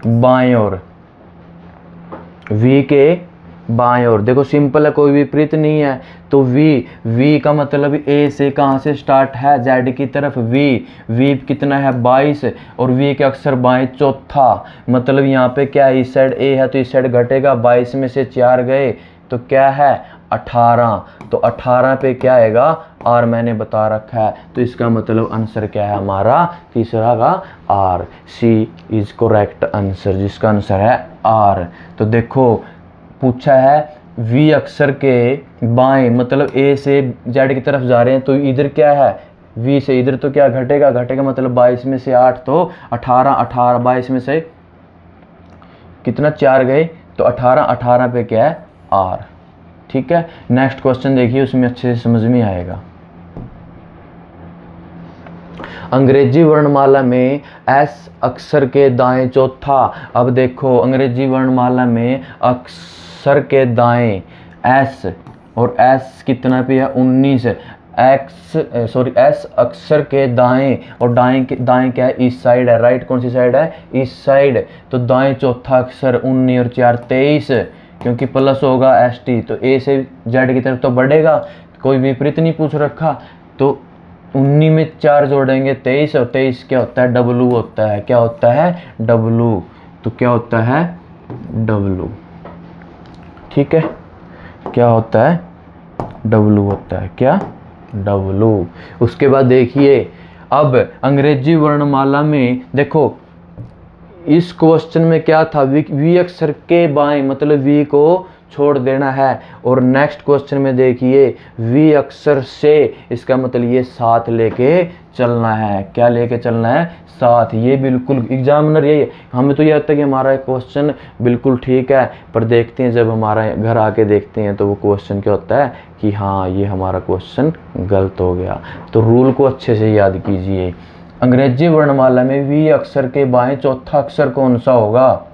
बाएं ओर, वी के बाएं ओर, देखो सिंपल है, कोई विपरीत नहीं है, तो वी का मतलब ए से कहाँ से स्टार्ट है, जेड की तरफ, वी कितना है, 22, और वी के अक्षर बाएं चौथा, मतलब यहाँ पे क्या है, इस साइड ए है तो इस साइड घटेगा, 22 में से 4 गए तो क्या है, 18, तो 18 पे क्या आएगा, आर मैंने बता रखा है, तो इसका मतलब आंसर क्या है हमारा, तीसरा का R, C is correct answer, जिसका आंसर है आर। तो देखो पूछा है वी अक्षर के बाएं, मतलब ए से जेड की तरफ जा रहे हैं, तो इधर क्या है, वी से इधर तो क्या घटेगा, मतलब 22 में से 8 तो 18, 22 में से कितना 4 गए, तो 18 पे क्या है, आर। ठीक है, नेक्स्ट क्वेश्चन देखिए, उसमें अच्छे से समझ में आएगा। अंग्रेजी वर्णमाला में एस अक्षर के दाएं चौथा, अब देखो अंग्रेजी वर्णमाला में अक्षर के दाएं एस, और एस कितना पे है, 19, एस अक्षर के दाएं, और दाएं क्या है, इस साइड है, राइट कौन सी साइड है, इस साइड, तो दाएं चौथा अक्षर 19 और 4 23, क्योंकि प्लस होगा एस टी, तो ए से जेड की तरफ तो बढ़ेगा, कोई विपरीत नहीं पूछ रखा, तो 19 में 4 जोड़ेंगे 23, और 23 क्या होता है, डब्लू होता है, क्या होता है, डब्लू, तो क्या होता है, डब्लू। ठीक है, क्या होता है, डब्लू होता है, क्या, डब्लू। उसके बाद देखिए, अब अंग्रेजी वर्णमाला में देखो इस क्वेश्चन में क्या था, वी अक्षर के बाएं, मतलब वी को छोड़ देना है, और नेक्स्ट क्वेश्चन में देखिए वी अक्षर से, इसका मतलब ये साथ लेके चलना है। क्या लेके चलना है? साथ। ये बिल्कुल एग्जामिनर यही, हमें तो ये लगता है कि हमारा क्वेश्चन बिल्कुल ठीक है, पर देखते हैं जब हमारा घर आके देखते हैं तो वो क्वेश्चन क्या होता है कि हाँ ये हमारा क्वेश्चन गलत हो गया। तो रूल को अच्छे से याद कीजिए। अंग्रेजी वर्णमाला में वी अक्षर के बाएं चौथा अक्षर कौन सा होगा?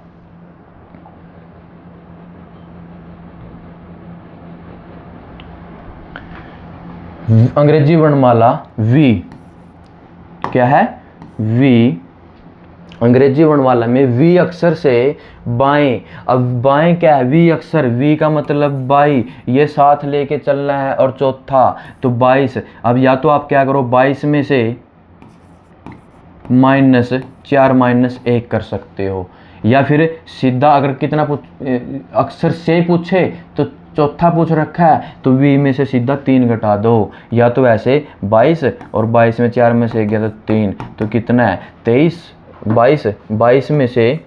अंग्रेजी वर्णमाला वी क्या है? वी। अंग्रेजी वर्णमाला में वी अक्षर से बाएं, अब बाएं क्या है? वी अक्षर, वी का मतलब बाई, ये साथ लेके चलना है, और चौथा तो 22। अब या तो आप क्या करो, 22 में से -4 -1 कर सकते हो, या फिर सीधा अगर कितना अक्षर से पूछे तो चौथा पूछ रखा है तो वी में से सीधा 3 घटा दो, या तो ऐसे 22 और 22 में 4 में से 1 गया तो 3, तो कितना है 23। 22 में से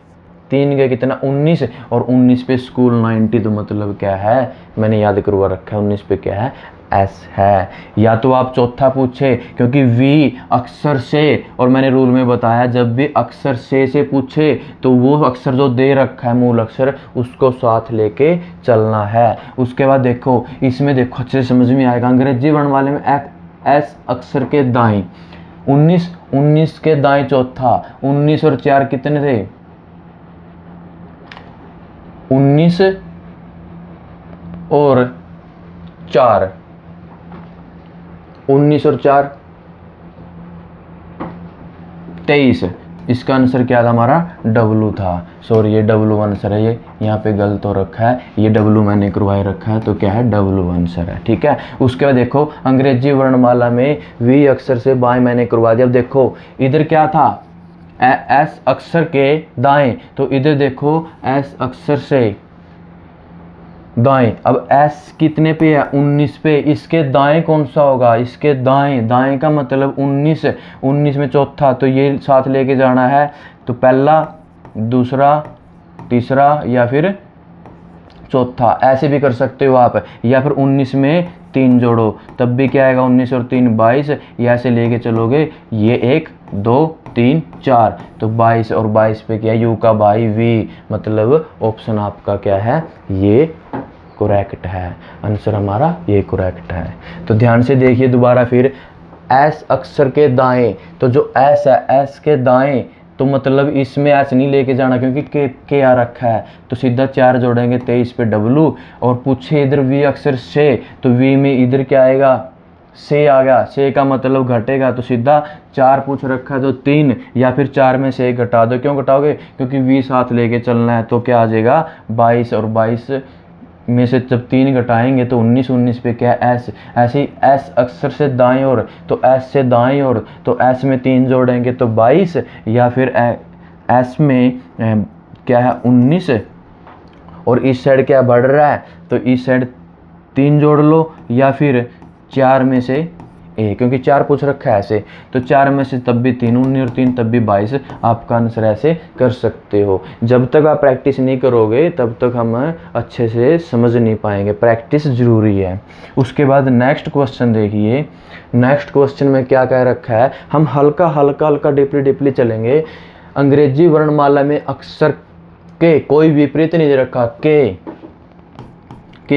3 गया कितना 19, और 19 पे स्कूल 90, तो मतलब क्या है, मैंने याद करवा रखा है 19 पे क्या है, एस है। या तो आप चौथा पूछे, क्योंकि वी अक्षर से, और मैंने रूल में बताया जब भी अक्षर से पूछे तो वो अक्षर जो दे रखा है मूल अक्षर उसको साथ लेके चलना है। उसके बाद देखो इसमें, देखो अच्छे से समझ में आएगा। अंग्रेजी वर्णमाला में एस अक्षर के दाएं 19 के दाएं चौथा, 19 और 4 कितने थे? 19 और 4, 19 और 4 23। इसका आंसर क्या था हमारा? डब्लू था। सॉरी ये डब्लू आंसर है, ये यहाँ पे गलत हो रखा है, ये डब्लू मैंने करवाए रखा है, तो क्या है डब्लू आंसर है। ठीक है। उसके बाद देखो अंग्रेजी वर्णमाला में वी अक्षर से बाएं मैंने करवा दिया। अब देखो इधर क्या था? एस अक्षर के दाएं, तो इधर देखो एस अक्षर से दाएं। अब एस कितने पे है? 19 पे। इसके दाएं कौन सा होगा? इसके दाएं, दाएं का मतलब 19 में चौथा, तो ये साथ लेके जाना है, तो पहला, दूसरा, तीसरा या फिर चौथा, ऐसे भी कर सकते हो आप, या फिर 19 में 3 जोड़ो तब भी क्या आएगा? 19 और 3 22, या ऐसे लेके चलोगे, ये 1 2 3 4, तो 22 और 22 पे क्या है? यू का भाई वी, मतलब ऑप्शन आपका क्या है? ये करेक्ट है। आंसर हमारा ये करेक्ट है। तो ध्यान से देखिए दोबारा फिर, एस अक्षर के दाएं, तो जो एस है एस के दाएं, तो मतलब इसमें एस नहीं लेके जाना क्योंकि के आ रखा है, तो सीधा 4 जोड़ेंगे 23 पे डब्लू, और पूछे इधर वी अक्षर से, तो वी में इधर क्या आएगा? से आ गया, से का मतलब घटेगा, तो सीधा 4 पूछ रखा है तो 3, या फिर 4 में से 1 घटा दो। क्यों घटाओगे? क्योंकि वी साथ लेके चलना है, तो क्या आ जाएगा 22, और 22 में से जब 3 घटाएंगे तो 19 पे क्या है? एस। ऐसे ही एस अक्षर से दाएं ओर, तो एस से दाएं ओर, तो एस में 3 जोड़ेंगे तो 22, या फिर एस में क्या है 19, और इस साइड क्या बढ़ रहा है, तो इस साइड 3 जोड़ लो, या फिर 4 में से 1, क्योंकि 4 पूछ रखा है ऐसे, तो 4 में से तब भी 3, 19 और 3 तब भी 22, आपका आंसर ऐसे कर सकते हो। जब तक आप प्रैक्टिस नहीं करोगे तब तक हम अच्छे से समझ नहीं पाएंगे, प्रैक्टिस ज़रूरी है। उसके बाद नेक्स्ट क्वेश्चन देखिए। नेक्स्ट क्वेश्चन में क्या कह रखा है, हम हल्का डीपली चलेंगे। अंग्रेजी वर्णमाला में अक्षर के कोई विपरीत नहीं दे रखा, के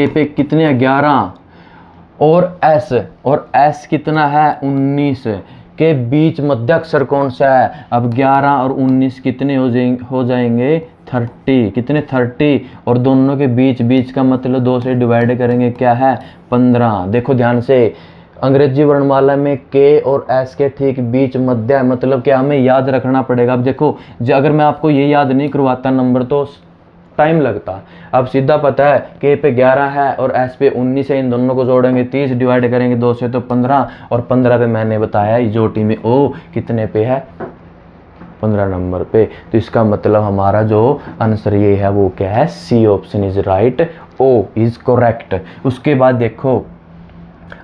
पे कितने हैं? 11, और एस कितना है? 19 के बीच मध्य अक्षर कौन सा है? अब 11 और 19 कितने हो जाएंगे? 30। कितने? 30, और दोनों के बीच का मतलब 2 से डिवाइड करेंगे, क्या है? 15। देखो ध्यान से, अंग्रेजी वर्णमाला में के और एस के ठीक बीच मध्य है, मतलब क्या हमें याद रखना पड़ेगा। अब देखो अगर मैं आपको ये याद नहीं करवाता नंबर तो टाइम लगता। अब सीधा पता है के पे 11 है और एस पे 19 है, इन दोनों को जोड़ेंगे 30, डिवाइड करेंगे 2 से तो 15, और 15 पे मैंने बताया इजोटी में ओ कितने पे है? 15 नंबर पे। तो इसका मतलब हमारा जो आंसर ये है वो क्या है? C option is right, O is correct. उसके बाद देखो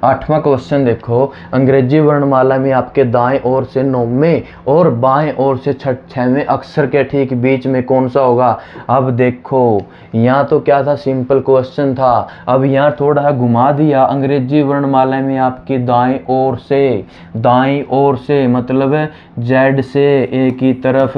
8वां क्वेश्चन देखो, अंग्रेजी वर्णमाला में आपके दाएं ओर से 9वें और बाएं ओर से 6वें अक्षर के ठीक बीच में कौन सा होगा। अब देखो यहाँ तो क्या था, सिंपल क्वेश्चन था। अब यहाँ थोड़ा घुमा दिया, अंग्रेजी वर्णमाला में आपकी दाएं ओर से मतलब जेड से ए की तरफ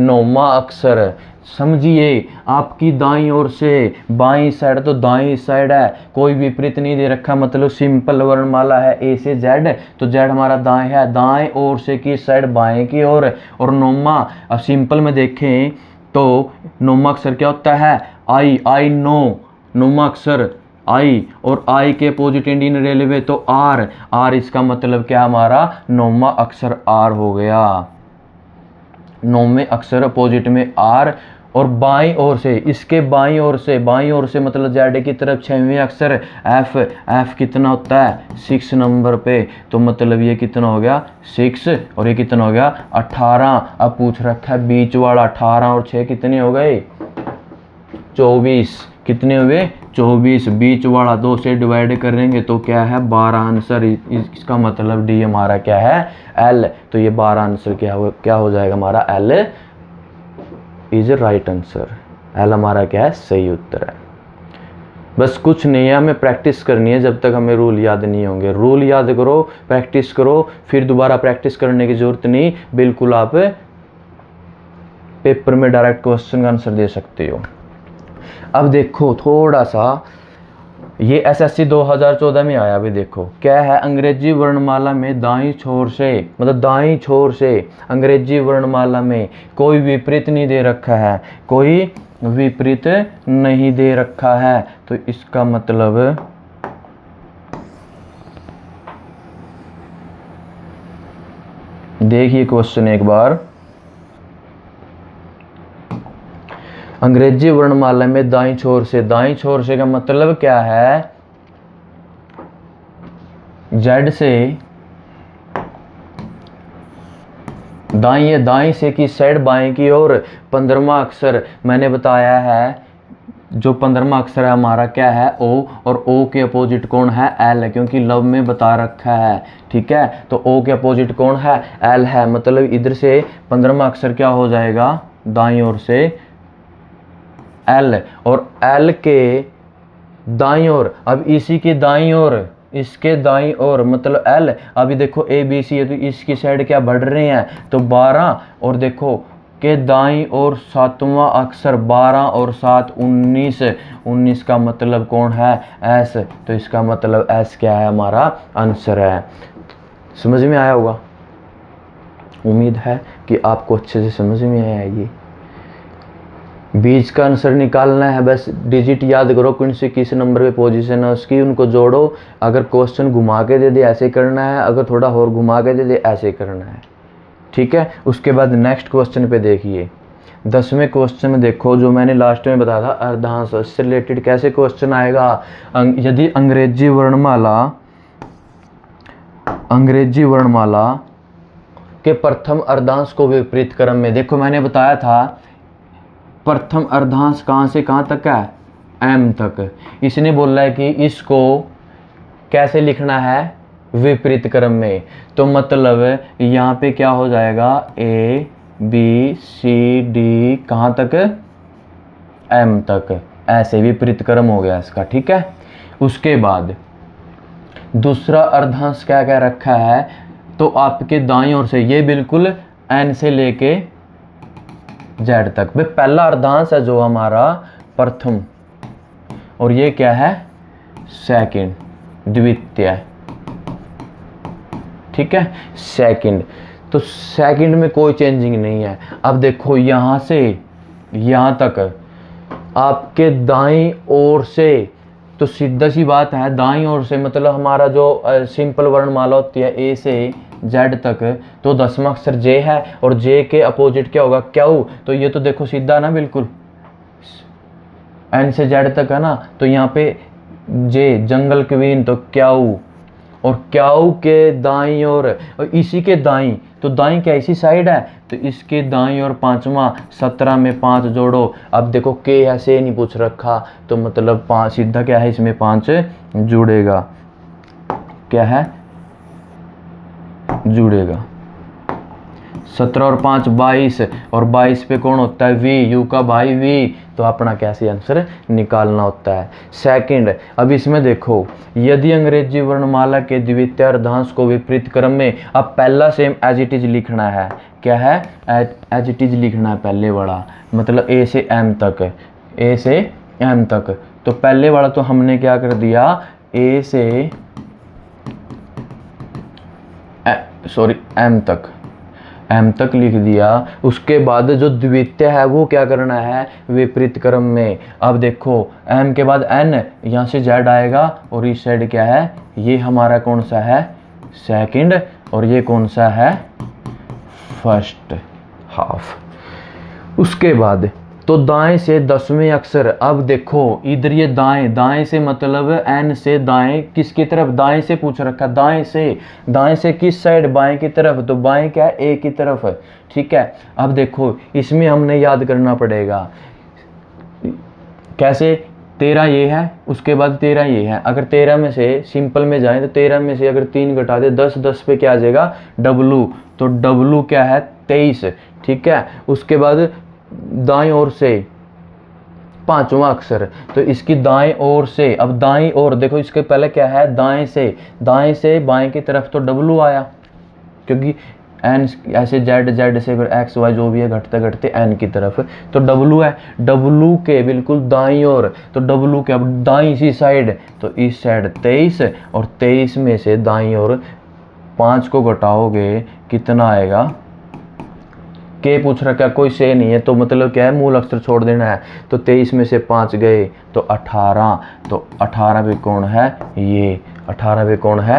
9वां अक्षर। समझिए आपकी दाईं ओर से बाईं साइड, तो दाईं साइड है, कोई विपरीत नहीं दे रखा, मतलब सिंपल वर्णमाला है ए से जेड, तो जेड हमारा दाएं है, दाएं ओर से किस साइड, बाएं की ओर। और 9वां, अब सिंपल में देखें तो 9वां अक्षर क्या होता है, आई 9वां अक्षर आई, और आई के अपोजिट इंडियन रेलवे तो आर इसका मतलब क्या हमारा 9वां अक्षर आर हो गया। 9वें अक्षर अपोजिट में आर, और बाईं ओर से, इसके बाईं ओर से मतलब जेड की तरफ 6वें अक्षर एफ कितना होता है 6 नंबर पे, तो मतलब ये कितना हो गया 6, और ये कितना हो गया 18। अब पूछ रखा है बीच वाला, 18 और 6 कितने हो गए 24, कितने हुए 24, बीच वाला 2 से डिवाइड करेंगे तो क्या है 12 आंसर। इसका मतलब डी हमारा क्या है एल, तो ये 12 आंसर क्या हो जाएगा हमारा L is right answer. L हमारा क्या है सही उत्तर है। बस कुछ नहीं है, हमें प्रैक्टिस करनी है जब तक हमें रूल याद नहीं होंगे। रूल याद करो, प्रैक्टिस करो, फिर दोबारा प्रैक्टिस करने की जरूरत नहीं, बिल्कुल आप पेपर में डायरेक्ट क्वेश्चन का आंसर दे सकते हो। अब देखो थोड़ा सा, ये एसएससी 2014 में आया, अभी देखो क्या है, अंग्रेजी वर्णमाला में दाईं छोर से, मतलब दाईं छोर से अंग्रेजी वर्णमाला में कोई विपरीत नहीं दे रखा है, कोई विपरीत नहीं दे रखा है, तो इसका मतलब देखिए क्वेश्चन एक बार, अंग्रेजी वर्णमाला में दाईं छोर से का मतलब क्या है, जेड से दाईं से की साइड बाएं की ओर 15वां अक्षर मैंने बताया है, जो 15वां अक्षर है हमारा क्या है ओ, और ओ के अपोजिट कौन है एल, क्योंकि लव में बता रखा है, ठीक है। तो ओ के अपोजिट कौन है एल है, मतलब इधर से 15वां अक्षर क्या हो जाएगा दाईं ओर से एल, और एल के दाईं ओर, अब इसी के दाईं ओर, इसके दाईं ओर मतलब एल, अभी देखो ए बी सी है तो इसकी साइड क्या बढ़ रहे हैं, तो 12, और देखो के दाईं ओर 7वां अक्षर 12 और 7 19 का मतलब कौन है एस, तो इसका मतलब एस क्या है हमारा आंसर है। समझ में आया होगा, उम्मीद है कि आपको अच्छे से समझ में आया। ये बीच का आंसर निकालना है, बस डिजिट याद करो कौन से किस नंबर पे पोजीशन है उसकी, उनको जोड़ो। अगर क्वेश्चन घुमा के दे दे ऐसे करना है, अगर थोड़ा और घुमा के दे दे ऐसे करना है, ठीक है। उसके बाद नेक्स्ट क्वेश्चन पे देखिए, 10वें क्वेश्चन में देखो, जो मैंने लास्ट में बताया था अर्धांश, इससे रिलेटेड कैसे क्वेश्चन आएगा। यदि अंग्रेजी वर्णमाला के प्रथम अर्धांश को विपरीत क्रम में, देखो मैंने बताया था प्रथम अर्धांश कहाँ से कहाँ तक है एम तक, इसने बोला है कि इसको कैसे लिखना है विपरीत क्रम में, तो मतलब यहाँ पे क्या हो जाएगा ए बी सी डी कहाँ तक एम तक, ऐसे विपरीत क्रम हो गया इसका, ठीक है। उसके बाद दूसरा अर्धांश क्या क्या रखा है, तो आपके दाईं ओर से ये बिल्कुल एन से लेके जेड तक, भाई पहला अर्धांश है जो हमारा प्रथम, और ये क्या है सेकंड, द्वितीय, ठीक है सेकंड। तो सेकंड में कोई चेंजिंग नहीं है। अब देखो यहाँ से यहाँ तक आपके दाईं ओर से, तो सीधा सी बात है दाईं ओर से मतलब हमारा जो सिंपल वर्णमाला होती है ए से जेड तक, तो 10वां अक्षर जे है, और जे के अपोजिट क्या होगा क्यू, तो ये तो देखो सीधा ना बिल्कुल एन से जेड तक है ना, तो यहाँ पे जे जंगल क्वीन तो क्यू, और क्यू के दाईं और इसी के दाईं, तो दाईं क्या इसी साइड है, तो इसके दाईं और 5वां 17 में 5 जोड़ो। अब देखो के ऐसे नहीं पूछ रखा, तो मतलब 5 सीधा क्या है इसमें 5 जुड़ेगा। क्या है, जुड़ेगा। 17 और 5 22, और 22 पे कौन होता है, वी, यू का भाई वी, तो अपना कैसे आंसर निकालना होता है। सेकंड, अब इसमें देखो, यदि अंग्रेजी वर्णमाला के द्वितीय अर्धांश को विपरीत क्रम में, अब पहला सेम एज इट इज लिखना है, क्या है, एज इट इज लिखना है पहले वाला, मतलब ए से एम तक, ए से एम तक। तो पहले वाला तो हमने क्या कर दिया, ए से एम तक लिख दिया। उसके बाद जो द्वितीय है वो क्या करना है, विपरीत क्रम में। अब देखो एम के बाद एन, यहाँ से जेड आएगा, और इस साइड क्या है, ये हमारा कौन सा है, सेकंड, और ये कौन सा है, फर्स्ट हाफ। उसके बाद तो दाएं से 10वें अक्षर, अब देखो इधर ये दाएं, दाएं से मतलब एन से दाएं, किसकी तरफ, दाएं से पूछ रखा, दाएं से किस साइड, बाएं की तरफ, तो बाएं क्या है, ए की तरफ, ठीक है। अब देखो इसमें हमने याद करना पड़ेगा, कैसे, 13 ये है, उसके बाद 13 ये है। अगर 13 में से सिंपल में जाए तो 13 में से अगर 3 घटा दे 10, 10 पे क्या आ जाएगा, डब्लू, तो डब्लू क्या है, 23, ठीक है। उसके बाद दाईं ओर से 5वां अक्षर, तो इसकी दाएं ओर से, अब दाईं ओर देखो, इसके पहले क्या है, दाएं से बाएं की तरफ, तो डब्लू आया, क्योंकि एन ऐसे जेड से फिर एक्स वाई जो भी है घटते घटते एन की तरफ, तो डब्लू है, डब्लू के बिल्कुल दाईं ओर, तो डब्लू के अब दाईं सी साइड, तो इस साइड 23, और 23 में से दाईं ओर 5 को घटाओगे कितना आएगा, के पूछ रखा है, कोई से नहीं है, तो मतलब क्या है, मूल अक्षर छोड़ देना है। तो 23 में से 5 गए तो 18, तो 18 पे कौन है, ये 18 पे कौन है,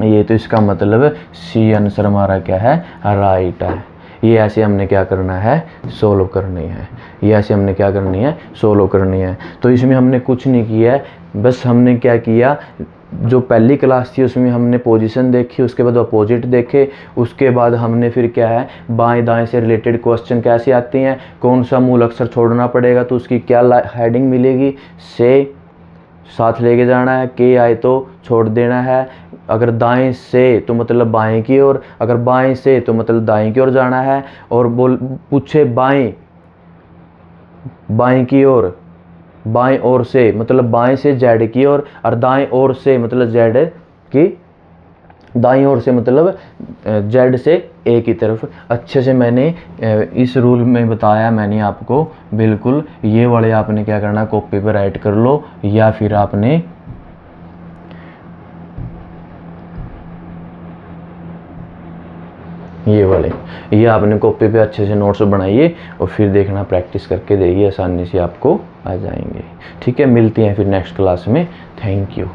ये, तो इसका मतलब सी आंसर हमारा क्या है, राइट है। ये ऐसे हमने क्या करना है, सोल्व करनी है, ये ऐसे हमने क्या करनी है, सोल्व करनी है। तो इसमें हमने कुछ नहीं किया है, बस हमने क्या किया, जो पहली क्लास थी उसमें हमने पोजीशन देखी, उसके बाद अपोजिट देखे, उसके बाद हमने फिर क्या है, बाएं दाएं से रिलेटेड क्वेश्चन कैसे आते हैं, कौन सा मूल अक्षर छोड़ना पड़ेगा, तो उसकी क्या हेडिंग मिलेगी, से साथ लेके जाना है, के आए तो छोड़ देना है, अगर दाएं से तो मतलब बाएं की ओर, अगर बाएं से तो मतलब दाएं की ओर जाना है, और पूछे बाएं की ओर, बाएं ओर से मतलब बाएं से जेड की ओर, और दाएं ओर से मतलब जेड की, दाईं ओर से मतलब जेड से ए की तरफ। अच्छे से मैंने इस रूल में बताया मैंने आपको, बिल्कुल ये वाले आपने क्या करना, कॉपी पर राइट कर लो, या फिर आपने ये वाले, ये आपने कॉपी पे अच्छे से नोट्स बनाइए, और फिर देखना प्रैक्टिस करके देखिए, आसानी से आपको आ जाएंगे। ठीक है, मिलते हैं फिर नेक्स्ट क्लास में। Thank you.